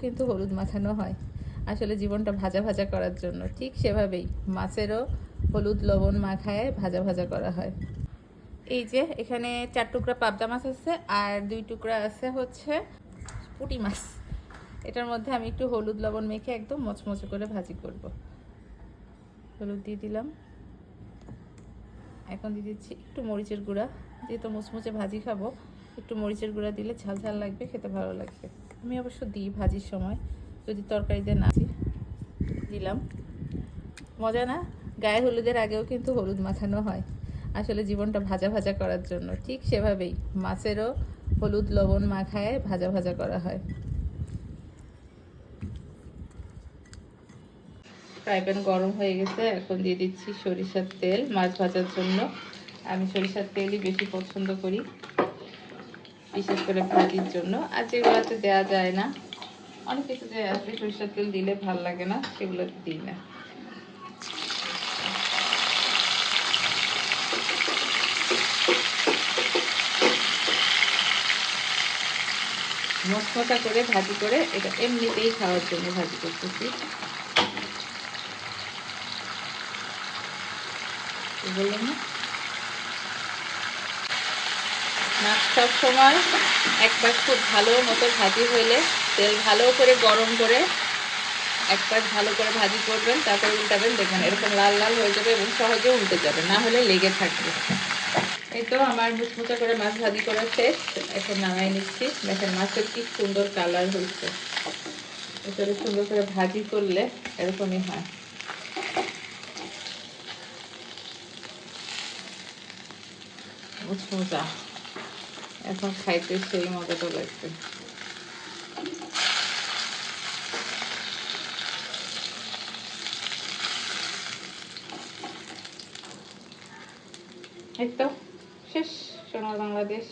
কিন্তু হলুদ মাখানো হয় আসলে জীবনটা ভাজা ভাজা করার জন্য। ঠিক সেভাবেই মাছেরও হলুদ লবণ মাখায় ভাজা ভাজা করা হয়। এই যে এখানে 4 টুকরা পাবদা মাছ আছে আর 2 টুকরা আছে হচ্ছে পুঁটি মাছ। এটার মধ্যে আমি একটু হলুদ লবণ মেখে একদম মচমচে করে ভাজি করব। হলুদ দিয়ে দিলাম, এখন দিয়ে দিচ্ছি একটু মরিচের গুঁড়া। যেহেতু মুচমুচে ভাজি খাবো, একটু মরিচের গুঁড়া দিলে ঝাল ঝাল লাগবে, খেতে ভালো লাগবে। আমি অবশ্য দিই ভাজির সময়, যদি তরকারিতে না দিলাম। মজা না? গায়ে হলুদের আগেও কিন্তু হলুদ মাখানো হয় আসলে জীবনটা ভাজা ভাজা করার জন্য। ঠিক সেভাবেই মাছেরও হলুদ লবণ মাখায় ভাজা ভাজা করা হয়। ফ্রাই প্যান গরম হয়ে গেছে, এখন দিয়ে দিচ্ছি সরিষার তেল মাছ ভাজার জন্য। আমি সরিষার তেলই বেশি পছন্দ করি, বিশেষ করে ভাজির জন্য। আর যেগুলোতে দেওয়া যায় না, অনেক কিছুতে আসলে সরিষার তেল দিলে ভাল লাগে না, সেগুলোতে দিই না। মশমশা করে ভাজি করে এটা এমনিতেই খাওয়ার জন্য ভাজি করতেছি। বললাম না, মাছ সব সময় একবার খুব ভালো মতো ভাজি হইলে তেল ভালো করে গরম করে একবার ভালো করে ভাজি করবেন, তারপরে উল্টাবেন, দেখবেন এরকম লাল লাল হয়ে যাবে এবং সহজে উল্টে যাবে, না হলে লেগে থাকবে। এই তো আমার মুচমুচা করে মাছ ভাজি করা শেষ, এখন নামাই নিচ্ছি। দেখেন মাছের কি সুন্দর কালার হয়েছে। এসব সুন্দর করে ভাজি করলে এরকমই হয়। মুচমুচা, এখন খাইতে সেই মজাটা লাগবে। এই তো শেষ সোনার বাংলাদেশ।